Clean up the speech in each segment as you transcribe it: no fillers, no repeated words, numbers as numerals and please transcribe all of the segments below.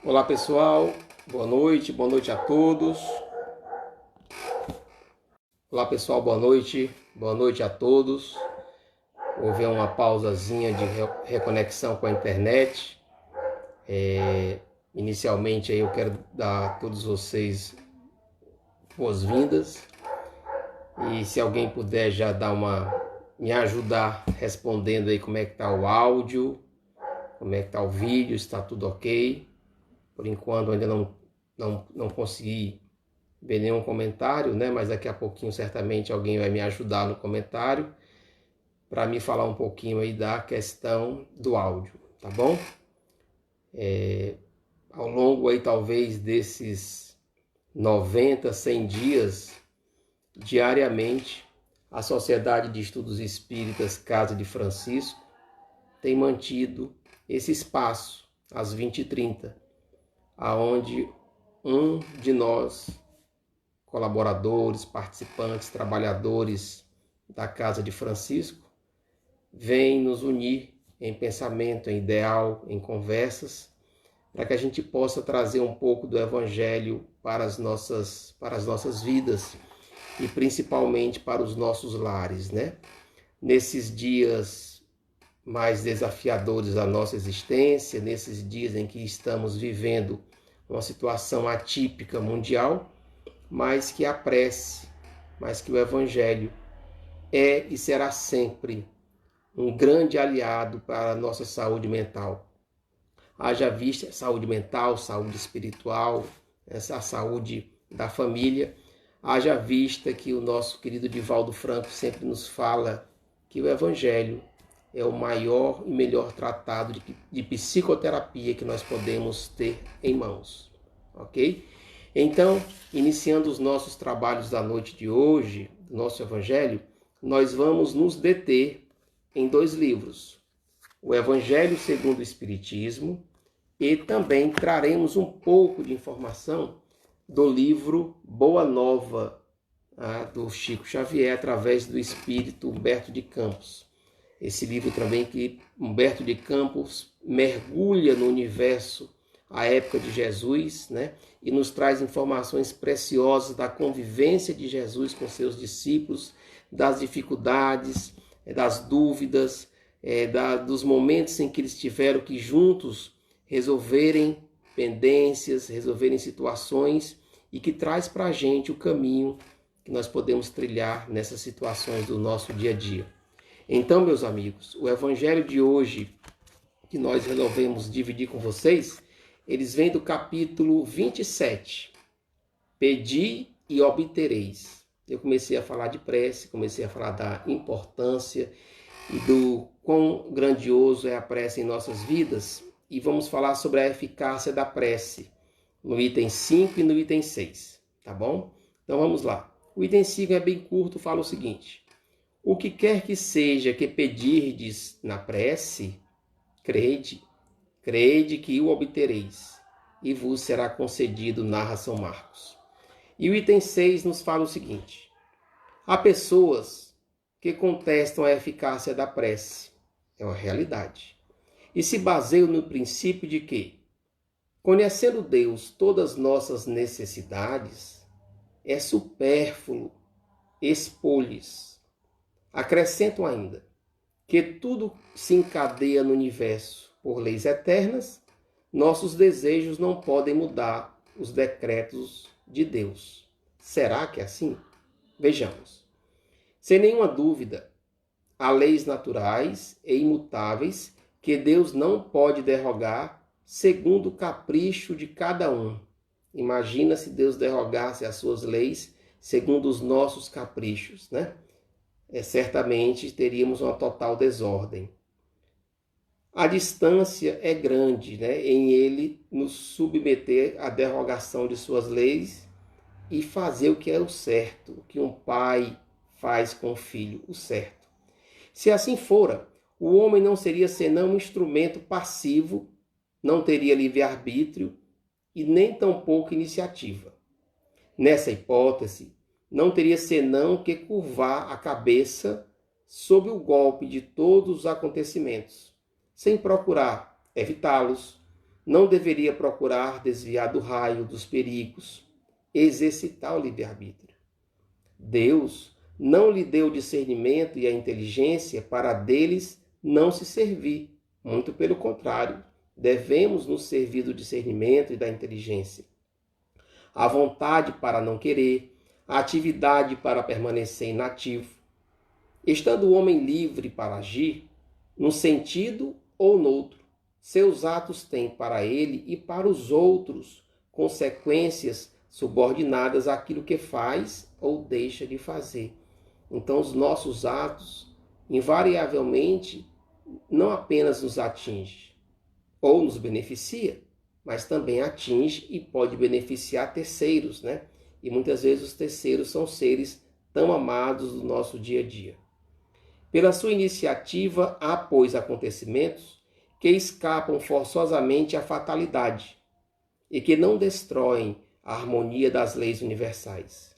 Olá pessoal, boa noite a todos. Olá pessoal, boa noite a todos. Houve uma pausazinha de reconexão com a internet. Inicialmente aí eu quero dar a todos vocês boas-vindas. E se alguém puder já me ajudar respondendo aí como é que tá o áudio, como é que tá o vídeo, está tudo ok. Por enquanto ainda não consegui ver nenhum comentário, né? Mas daqui a pouquinho certamente alguém vai me ajudar no comentário para me falar um pouquinho aí da questão do áudio, tá bom? Ao longo aí talvez desses 90, 100 dias, diariamente, a Sociedade de Estudos Espíritas Casa de Francisco tem mantido esse espaço às 20h30, aonde um de nós, colaboradores, participantes, trabalhadores da Casa de Francisco, vem nos unir em pensamento, em ideal, em conversas, para que a gente possa trazer um pouco do Evangelho para as nossas vidas e principalmente para os nossos lares, né? Nesses dias mais desafiadores da nossa existência, nesses dias em que estamos vivendo uma situação atípica mundial, mas que a prece, mas que o Evangelho é e será sempre um grande aliado para a nossa saúde mental. Haja vista saúde mental, saúde espiritual, essa saúde da família. Haja vista que o nosso querido Divaldo Franco sempre nos fala que o Evangelho é o maior e melhor tratado de psicoterapia que nós podemos ter em mãos, ok? Então, iniciando os nossos trabalhos da noite de hoje, do nosso Evangelho, nós vamos nos deter em 2 livros, o Evangelho segundo o Espiritismo, e também traremos um pouco de informação do livro Boa Nova, do Chico Xavier, através do espírito Humberto de Campos. Esse livro também que Humberto de Campos mergulha no universo à época de Jesus, né? E nos traz informações preciosas da convivência de Jesus com seus discípulos, das dificuldades, das dúvidas, dos momentos em que eles tiveram que juntos resolverem pendências, resolverem situações, e que traz para a gente o caminho que nós podemos trilhar nessas situações do nosso dia a dia. Então, meus amigos, o Evangelho de hoje que nós resolvemos dividir com vocês, eles vêm do capítulo 27, Pedi e obtereis. Eu comecei a falar de prece, comecei a falar da importância e do quão grandioso é a prece em nossas vidas, e vamos falar sobre a eficácia da prece no item 5 e no item 6, tá bom? Então vamos lá. O item 5 é bem curto, fala o seguinte: o que quer que seja que pedirdes na prece, crede que o obtereis, e vos será concedido, narra São Marcos. E o item 6 nos fala o seguinte: há pessoas que contestam a eficácia da prece, é uma realidade, e se baseiam no princípio de que, conhecendo Deus todas nossas necessidades, é supérfluo expor-lhes. Acrescentam ainda que tudo se encadeia no universo por leis eternas, nossos desejos não podem mudar os decretos de Deus. Será que é assim? Vejamos. Sem nenhuma dúvida, há leis naturais e imutáveis que Deus não pode derrogar segundo o capricho de cada um. Imagina se Deus derrogasse as suas leis segundo os nossos caprichos, né? Certamente teríamos uma total desordem. A distância é grande, né, em ele nos submeter à derrogação de suas leis e fazer o que é o certo, o que um pai faz com o filho, o certo. Se assim fora, o homem não seria senão um instrumento passivo, não teria livre-arbítrio e nem tampouco iniciativa. Nessa hipótese, não teria senão que curvar a cabeça sob o golpe de todos os acontecimentos, sem procurar evitá-los, não deveria procurar desviar do raio, dos perigos, exercitar o livre-arbítrio. Deus não lhe deu o discernimento e a inteligência para deles não se servir. Muito pelo contrário, devemos nos servir do discernimento e da inteligência. A vontade para não querer, a atividade para permanecer inativo. Estando o homem livre para agir, num sentido ou noutro, seus atos têm para ele e para os outros consequências subordinadas àquilo que faz ou deixa de fazer. Então, os nossos atos, invariavelmente, não apenas nos atinge ou nos beneficia, mas também atinge e pode beneficiar terceiros, né? E muitas vezes os terceiros são seres tão amados do nosso dia a dia. Pela sua iniciativa, há, pois, acontecimentos que escapam forçosamente à fatalidade e que não destroem a harmonia das leis universais,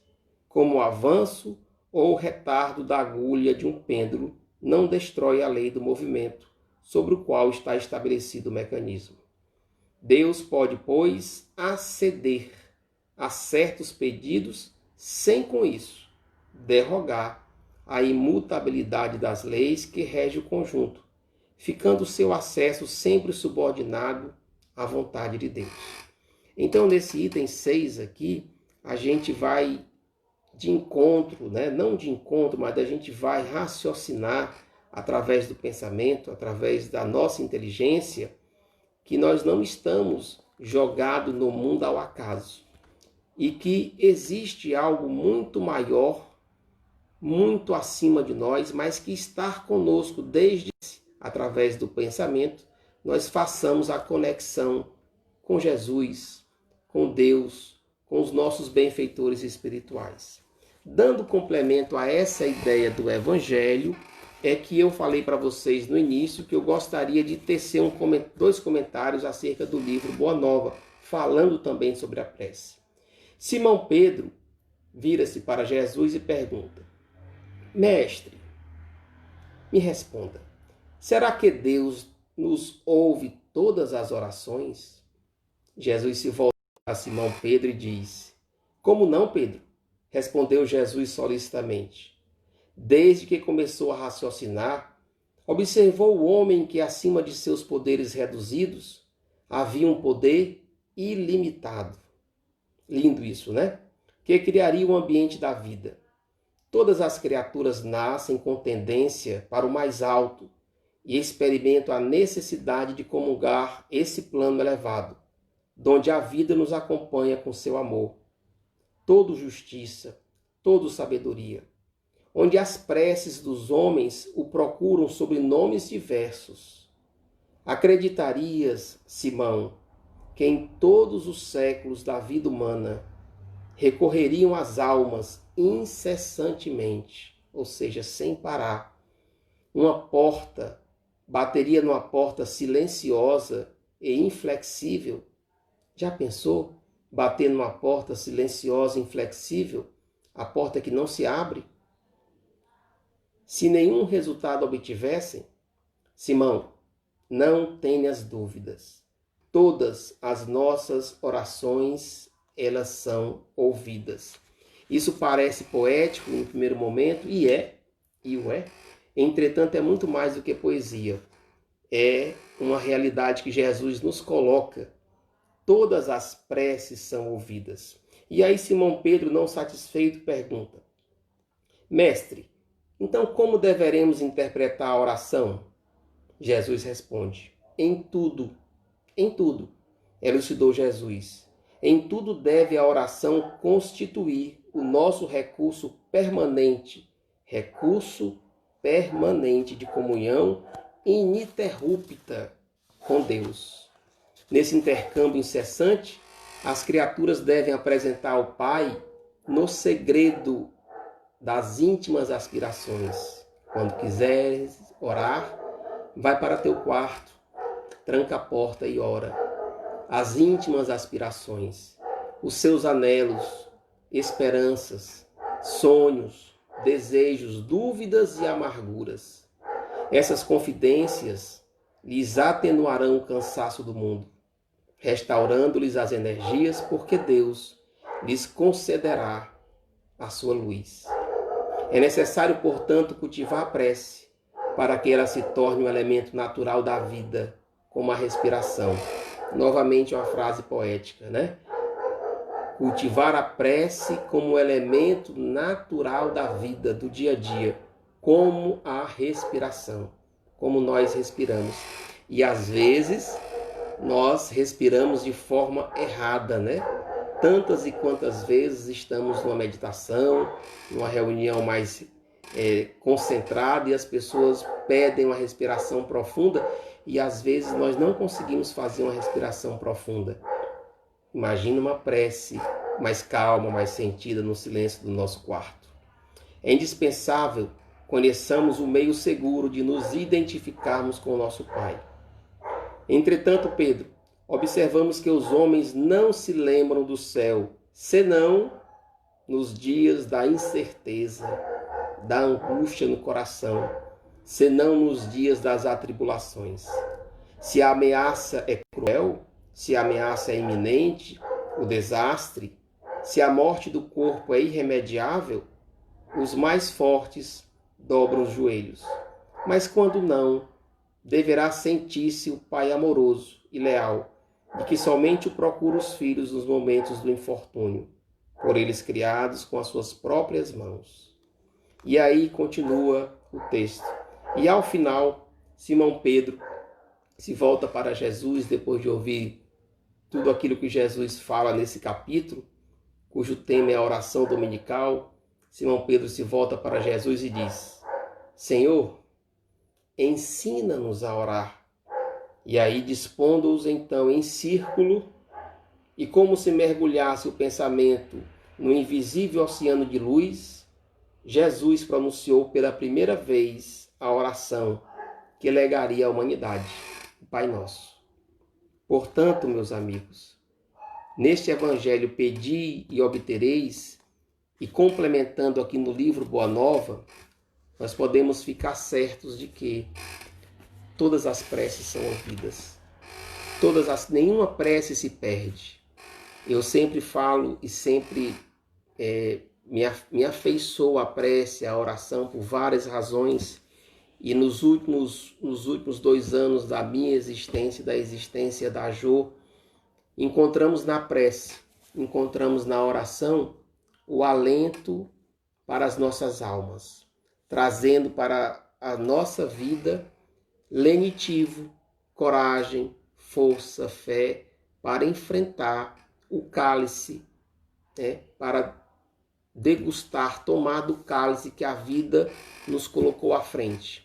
como o avanço ou o retardo da agulha de um pêndulo não destrói a lei do movimento, sobre o qual está estabelecido o mecanismo. Deus pode, pois, aceder a certos pedidos sem, com isso, derrogar a imutabilidade das leis que rege o conjunto, ficando seu acesso sempre subordinado à vontade de Deus. Então, nesse item 6 aqui, a gente vai de encontro, né? Não de encontro, mas a gente vai raciocinar através do pensamento, através da nossa inteligência, que nós não estamos jogados no mundo ao acaso e que existe algo muito maior, muito acima de nós, mas que está conosco desde através do pensamento, nós façamos a conexão com Jesus, com Deus, com os nossos benfeitores espirituais. Dando complemento a essa ideia do Evangelho, é que eu falei para vocês no início que eu gostaria de tecer dois comentários acerca do livro Boa Nova, falando também sobre a prece. Simão Pedro vira-se para Jesus e pergunta: Mestre, me responda, será que Deus nos ouve todas as orações? Jesus se volta a Simão Pedro e diz: Como não, Pedro? Respondeu Jesus solicitamente. Desde que começou a raciocinar, observou o homem que, acima de seus poderes reduzidos, havia um poder ilimitado. Lindo isso, né? Que criaria o ambiente da vida. Todas as criaturas nascem com tendência para o mais alto e experimentam a necessidade de comungar esse plano elevado, donde a vida nos acompanha com seu amor. Todo justiça, todo sabedoria, onde as preces dos homens o procuram sob nomes diversos. Acreditarias, Simão, que em todos os séculos da vida humana recorreriam as almas incessantemente, ou seja, sem parar. Bateria numa porta silenciosa e inflexível. Já pensou? Bater numa porta silenciosa e inflexível, a porta que não se abre? Se nenhum resultado obtivessem, Simão, não tenhas dúvidas. Todas as nossas orações, elas são ouvidas. Isso parece poético no primeiro momento, e o é. Entretanto, é muito mais do que poesia. É uma realidade que Jesus nos coloca. Todas as preces são ouvidas. E aí Simão Pedro, não satisfeito, pergunta: Mestre, então como deveremos interpretar a oração? Jesus responde: em tudo, elucidou Jesus. Em tudo deve a oração constituir o nosso recurso permanente de comunhão ininterrupta com Deus. Nesse intercâmbio incessante, as criaturas devem apresentar ao Pai no segredo das íntimas aspirações. Quando quiseres orar, vai para teu quarto, tranca a porta e ora. As íntimas aspirações, os seus anelos, esperanças, sonhos, desejos, dúvidas e amarguras. Essas confidências lhes atenuarão o cansaço do mundo. restaurando-lhes as energias, porque Deus lhes concederá a sua luz. É necessário, portanto, cultivar a prece para que ela se torne um elemento natural da vida, como a respiração. Novamente uma frase poética, né? Cultivar a prece como elemento natural da vida, do dia a dia, como a respiração, como nós respiramos. E às vezes nós respiramos de forma errada, né? Tantas e quantas vezes estamos numa meditação, numa reunião mais concentrada e as pessoas pedem uma respiração profunda e às vezes nós não conseguimos fazer uma respiração profunda. Imagina uma prece mais calma, mais sentida no silêncio do nosso quarto. É indispensável conheçamos o meio seguro de nos identificarmos com o nosso Pai. Entretanto, Pedro, observamos que os homens não se lembram do céu, senão nos dias da incerteza, da angústia no coração, senão nos dias das atribulações. Se a ameaça é cruel, se a ameaça é iminente, o desastre, se a morte do corpo é irremediável, os mais fortes dobram os joelhos. Mas quando não, deverá sentir-se o pai amoroso e leal, de que somente o procura os filhos nos momentos do infortúnio, por eles criados com as suas próprias mãos. E aí continua o texto. E ao final, Simão Pedro se volta para Jesus depois de ouvir tudo aquilo que Jesus fala nesse capítulo, cujo tema é a oração dominical. Simão Pedro se volta para Jesus e diz: Senhor, ensina-nos a orar. E aí, dispondo-os então em círculo, e como se mergulhasse o pensamento no invisível oceano de luz, Jesus pronunciou pela primeira vez a oração que legaria à humanidade, o Pai Nosso. Portanto, meus amigos, neste Evangelho pedi e obtereis, e complementando aqui no livro Boa Nova, nós podemos ficar certos de que todas as preces são ouvidas. Nenhuma prece se perde. Eu sempre falo e sempre me afeiçoo à prece, à oração, por várias razões. E nos últimos 2 anos da minha existência, da existência da Jo, encontramos na prece, encontramos na oração o alento para as nossas almas, trazendo para a nossa vida lenitivo, coragem, força, fé, para enfrentar o cálice, para degustar, tomar do cálice que a vida nos colocou à frente.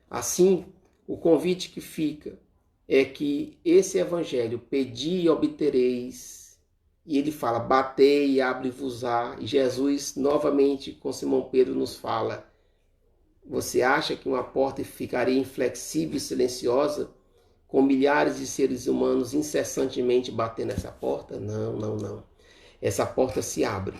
Assim, o convite que fica é que esse evangelho, pedi e obtereis, e ele fala, batei e abre-vos-á, e Jesus novamente com Simão Pedro nos fala, você acha que uma porta ficaria inflexível e silenciosa, com milhares de seres humanos incessantemente batendo essa porta? Não, não, não. Essa porta se abre.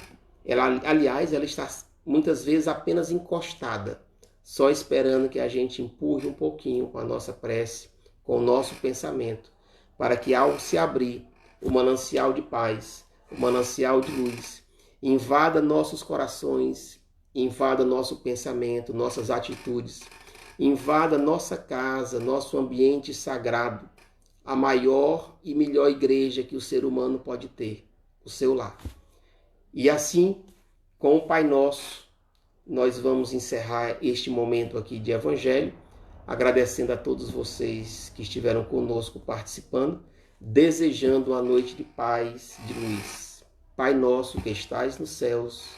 Aliás, ela está muitas vezes apenas encostada, só esperando que a gente empurre um pouquinho com a nossa prece, com o nosso pensamento, para que ao se abrir o manancial de paz, o manancial de luz, invada nossos corações, invada nosso pensamento, nossas atitudes, invada nossa casa, nosso ambiente sagrado, a maior e melhor igreja que o ser humano pode ter, o seu lar. E assim, com o Pai Nosso, nós vamos encerrar este momento aqui de Evangelho, agradecendo a todos vocês que estiveram conosco participando, desejando uma noite de paz, de luz. Pai nosso que estais nos céus,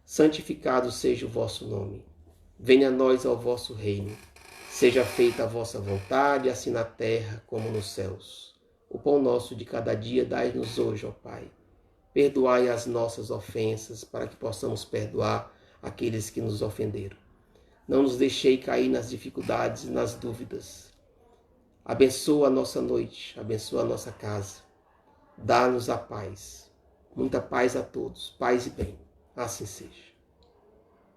santificado seja o vosso nome. Venha a nós ao vosso reino. Seja feita a vossa vontade, assim na terra como nos céus. O pão nosso de cada dia dai-nos hoje, ó Pai. Perdoai as nossas ofensas, para que possamos perdoar aqueles que nos ofenderam. Não nos deixei cair nas dificuldades e nas dúvidas. Abençoa a nossa noite, abençoa a nossa casa. Dá-nos a paz. Muita paz a todos, paz e bem. Assim seja.